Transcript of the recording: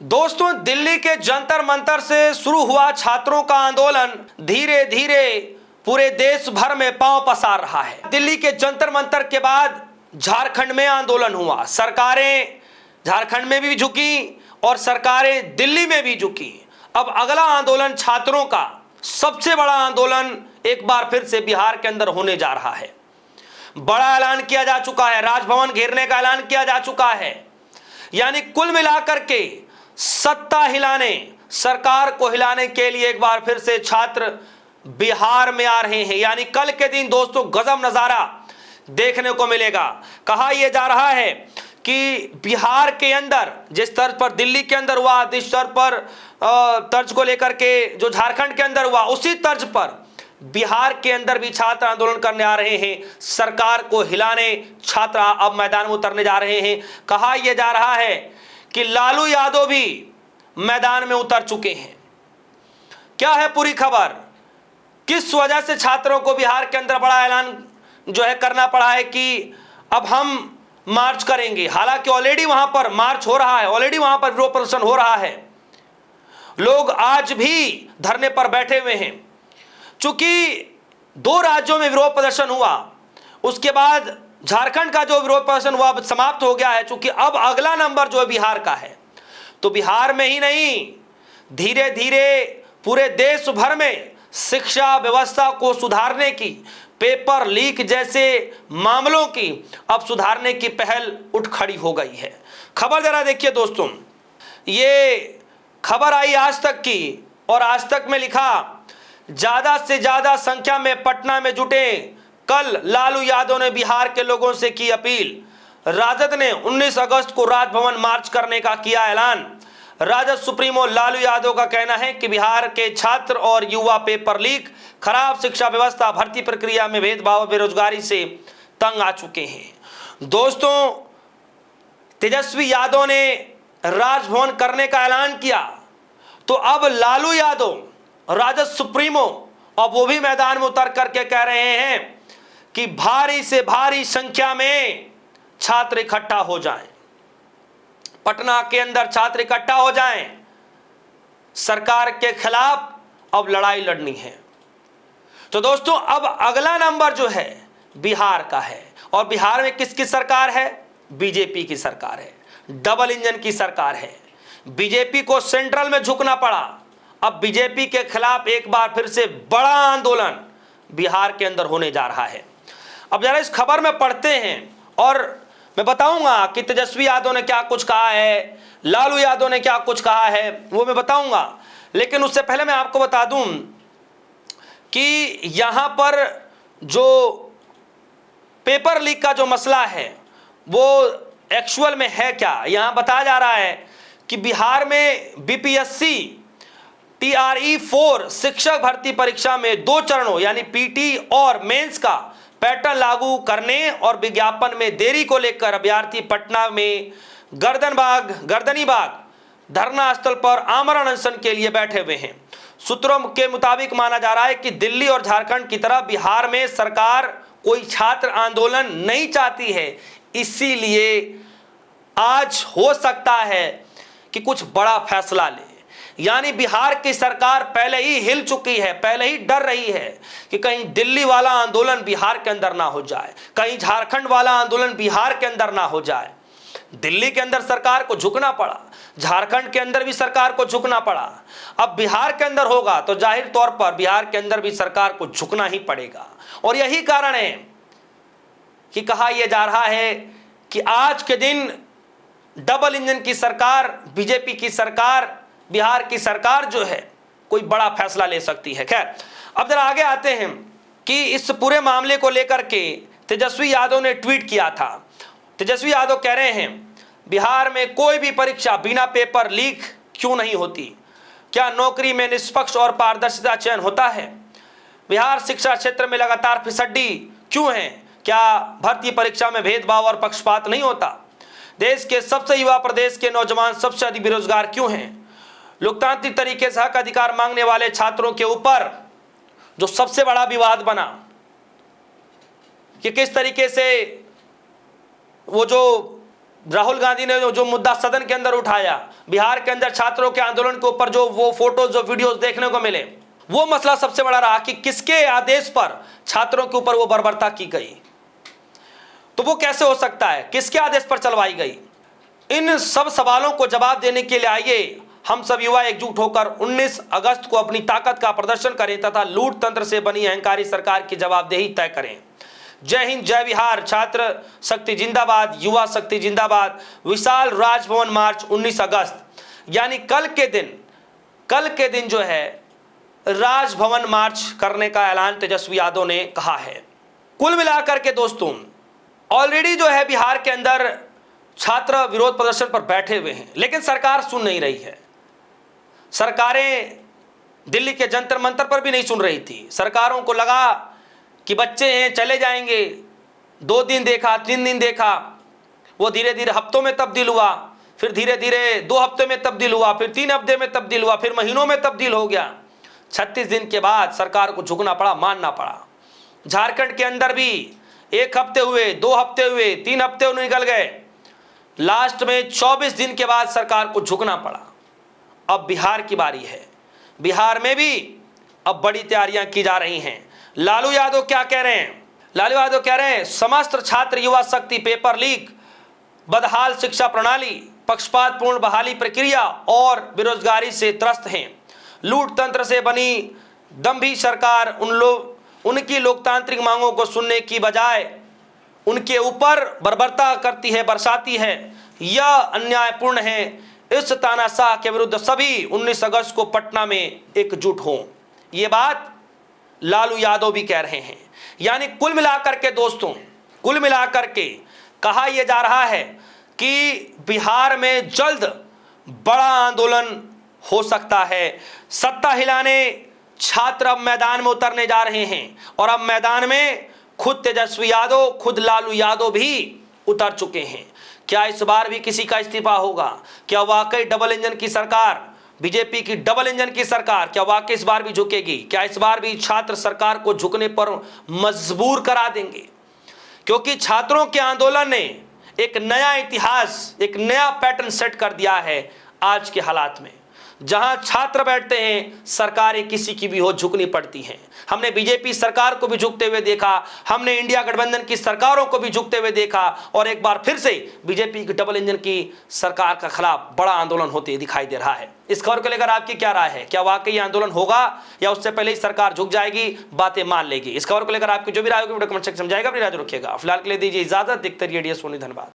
दोस्तों, दिल्ली के जंतर मंतर से शुरू हुआ छात्रों का आंदोलन धीरे धीरे पूरे देश भर में पांव पसार रहा है। दिल्ली के जंतर मंतर के बाद झारखंड में आंदोलन हुआ। सरकारें झारखंड में भी झुकी और सरकारें दिल्ली में भी झुकी। अब अगला आंदोलन छात्रों का सबसे बड़ा आंदोलन एक बार फिर से बिहार के अंदर होने जा रहा है। बड़ा ऐलान किया जा चुका है, राजभवन घेरने का ऐलान किया जा चुका है। यानी कुल मिलाकर के सत्ता हिलाने, सरकार को हिलाने के लिए एक बार फिर से छात्र बिहार में आ रहे हैं। यानी कल के दिन दोस्तों गजब नजारा देखने को मिलेगा। कहा यह जा रहा है कि बिहार के अंदर जिस तर्ज पर दिल्ली के अंदर हुआ, जिस स्तर पर तर्ज को लेकर के जो झारखंड के अंदर हुआ, उसी तर्ज पर बिहार के अंदर भी छात्र आंदोलन करने आ रहे हैं। सरकार को हिलाने छात्र अब मैदान में उतरने जा रहे हैं। कहा यह जा रहा है कि लालू यादव भी मैदान में उतर चुके हैं। क्या है पूरी खबर, किस वजह से छात्रों को बिहार के अंदर बड़ा ऐलान जो है करना पड़ा है कि अब हम मार्च करेंगे। हालांकि ऑलरेडी वहां पर मार्च हो रहा है, ऑलरेडी वहां पर विरोध प्रदर्शन हो रहा है। लोग आज भी धरने पर बैठे हुए हैं। चूंकि 2 राज्यों में विरोध प्रदर्शन हुआ, उसके बाद झारखंड का जो विरोध प्रदर्शन हुआ समाप्त हो गया है। चूंकि अब अगला नंबर जो है बिहार का है, तो बिहार में ही नहीं, धीरे धीरे पूरे देश भर में शिक्षा व्यवस्था को सुधारने की, पेपर लीक जैसे मामलों की अब सुधारने की पहल उठ खड़ी हो गई है। खबर जरा देखिए दोस्तों, ये खबर आई आज तक की, और आज तक में लिखा ज्यादा से ज्यादा संख्या में पटना में जुटे। कल लालू यादव ने बिहार के लोगों से की अपील। राजद ने 19 अगस्त को राजभवन मार्च करने का किया ऐलान। राजद सुप्रीमो लालू यादव का कहना है कि बिहार के छात्र और युवा पेपर लीक, खराब शिक्षा व्यवस्था, भर्ती प्रक्रिया में भेदभाव, बेरोजगारी से तंग आ चुके हैं। दोस्तों, तेजस्वी यादव ने राजभवन करने का ऐलान किया, तो अब लालू यादव राजद सुप्रीमो अब वो भी मैदान में उतर करके कह रहे हैं कि भारी से भारी संख्या में छात्र इकट्ठा हो जाएं, पटना के अंदर छात्र इकट्ठा हो जाएं, सरकार के खिलाफ अब लड़ाई लड़नी है। तो दोस्तों अब अगला नंबर जो है बिहार का है, और बिहार में किसकी सरकार है? बीजेपी की सरकार है, डबल इंजन की सरकार है। बीजेपी को सेंट्रल में झुकना पड़ा। अब बीजेपी के खिलाफ एक बार फिर से बड़ा आंदोलन बिहार के अंदर होने जा रहा है। अब जरा इस खबर में पढ़ते हैं और मैं बताऊंगा कि तेजस्वी यादव ने क्या कुछ कहा है, लालू यादव ने क्या कुछ कहा है, वो मैं बताऊंगा। लेकिन उससे पहले मैं आपको बता दूं कि यहां पर जो पेपर लीक का जो मसला है वो एक्चुअल में है क्या। यहां बताया जा रहा है कि बिहार में बीपीएससी TRE 4 शिक्षक भर्ती परीक्षा में 2 चरणों यानी पीटी और मेंस का पैटर्न लागू करने और विज्ञापन में देरी को लेकर अभ्यर्थी पटना में गर्दनी बाग धरना स्थल पर आमरण अनशन के लिए बैठे हुए हैं। सूत्रों के मुताबिक माना जा रहा है कि दिल्ली और झारखंड की तरह बिहार में सरकार कोई छात्र आंदोलन नहीं चाहती है, इसीलिए आज हो सकता है कि कुछ बड़ा फैसला ले। यानी बिहार की सरकार पहले ही हिल चुकी है, पहले ही डर रही है कि कहीं दिल्ली वाला आंदोलन बिहार के अंदर ना हो जाए, कहीं झारखंड वाला आंदोलन बिहार के अंदर ना हो जाए। दिल्ली के अंदर सरकार को झुकना पड़ा, झारखंड के अंदर भी सरकार को झुकना पड़ा, अब बिहार के अंदर होगा तो जाहिर तौर पर बिहार के अंदर भी सरकार को झुकना ही पड़ेगा। और यही कारण है कि कहा यह जा रहा है कि आज के दिन डबल इंजन की सरकार, बीजेपी की सरकार, बिहार की सरकार जो है कोई बड़ा फैसला ले सकती है। खैर, अब जरा आगे आते हैं कि इस पूरे मामले को लेकर के तेजस्वी यादव ने ट्वीट किया था। तेजस्वी यादव कह रहे हैं बिहार में कोई भी परीक्षा बिना पेपर लीक क्यों नहीं होती? क्या नौकरी में निष्पक्ष और पारदर्शिता चयन होता है? बिहार शिक्षा क्षेत्र में लगातार फिसड्डी क्यों है? क्या भर्ती परीक्षा में भेदभाव और पक्षपात नहीं होता? देश के सबसे युवा प्रदेश के नौजवान सबसे अधिक बेरोजगार क्यों हैं? लोकतांत्रिक तरीके से हक अधिकार मांगने वाले छात्रों के ऊपर जो सबसे बड़ा विवाद बना कि किस तरीके से वो जो राहुल गांधी ने जो मुद्दा सदन के अंदर उठाया, बिहार के अंदर छात्रों के आंदोलन के ऊपर जो वो फोटोज जो वीडियोस देखने को मिले, वो मसला सबसे बड़ा रहा कि किसके आदेश पर छात्रों के ऊपर वो बर्बरता की गई। तो वो कैसे हो सकता है, किसके आदेश पर चलवाई गई? इन सब सवालों को जवाब देने के लिए आइए हम सब युवा एकजुट होकर 19 अगस्त को अपनी ताकत का प्रदर्शन करें तथा लूट तंत्र से बनी अहंकारी सरकार की जवाबदेही तय करें। जय हिंद, जय बिहार। छात्र शक्ति जिंदाबाद, युवा शक्ति जिंदाबाद। विशाल राजभवन मार्च 19 अगस्त, यानी कल के दिन जो है राजभवन मार्च करने का ऐलान तेजस्वी यादव ने कहा है। कुल मिलाकर के दोस्तों, ऑलरेडी जो है बिहार के अंदर छात्र विरोध प्रदर्शन पर बैठे हुए हैं, लेकिन सरकार सुन नहीं रही है। सरकारें दिल्ली के जंतर मंतर पर भी नहीं सुन रही थी। सरकारों को लगा कि बच्चे हैं चले जाएंगे, 2 दिन देखा, 3 दिन देखा, वो धीरे धीरे हफ्तों में तब्दील हुआ, फिर धीरे धीरे 2 हफ्ते में तब्दील हुआ, फिर 3 हफ्ते में तब्दील हुआ, फिर महीनों में तब्दील हो गया। 36 दिन के बाद सरकार को झुकना पड़ा, मानना पड़ा। झारखंड के अंदर भी 1 हफ्ते हुए, 2 हफ्ते हुए, 3 हफ्ते निकल गए, लास्ट में 24 दिन के बाद सरकार को झुकना पड़ा। अब बिहार की बारी है। बिहार में भी अब बड़ी तैयारियां की जा रही हैं। लालू यादव क्या कह रहे हैं? लालू यादव कह रहे हैं समस्त छात्र युवा शक्ति पेपर लीक, बदहाल शिक्षा प्रणाली, पक्षपातपूर्ण बहाली प्रक्रिया और बेरोजगारी से त्रस्त हैं। लूट तंत्र से बनी दम्भी सरकार उनकी लोकतांत्रिक मांगों को सुनने की बजाय उनके ऊपर बर्बरता करती है, बरसाती है। यह अन्यायपूर्ण है। इस तानाशाह के विरुद्ध सभी 19 अगस्त को पटना में एकजुट हों। ये बात लालू यादव भी कह रहे हैं। यानी कुल मिलाकर के दोस्तों, कुल मिलाकर के कहा यह जा रहा है कि बिहार में जल्द बड़ा आंदोलन हो सकता है। सत्ता हिलाने छात्र अब मैदान में उतरने जा रहे हैं और अब मैदान में खुद तेजस्वी यादव, खुद लालू यादव भी उतर चुके हैं। क्या इस बार भी किसी का इस्तीफा होगा? क्या वाकई डबल इंजन की सरकार, बीजेपी की डबल इंजन की सरकार, क्या वाकई इस बार भी झुकेगी? क्या इस बार भी छात्र सरकार को झुकने पर मजबूर करा देंगे? क्योंकि छात्रों के आंदोलन ने एक नया इतिहास, एक नया पैटर्न सेट कर दिया है आज के हालात में। जहां छात्र बैठते हैं, सरकारें किसी की भी हो झुकनी पड़ती हैं। हमने बीजेपी सरकार को भी झुकते हुए देखा, हमने इंडिया गठबंधन की सरकारों को भी झुकते हुए देखा, और एक बार फिर से बीजेपी की डबल इंजन की सरकार के खिलाफ बड़ा आंदोलन होते दिखाई दे रहा है। इस खबर को लेकर आपकी क्या राय है? क्या वाकई आंदोलन होगा या उससे पहले ही सरकार झुक जाएगी, बातें मान लेगी? इस खबर को लेकर आपकी जो भी राय होगी वीडियो कमेंट सेक्शन में समझाएगा, अपनी राय रखिएगा। फिलहाल के लिए दीजिए इजाजत, देखते रहिए DS सोनी। धन्यवाद।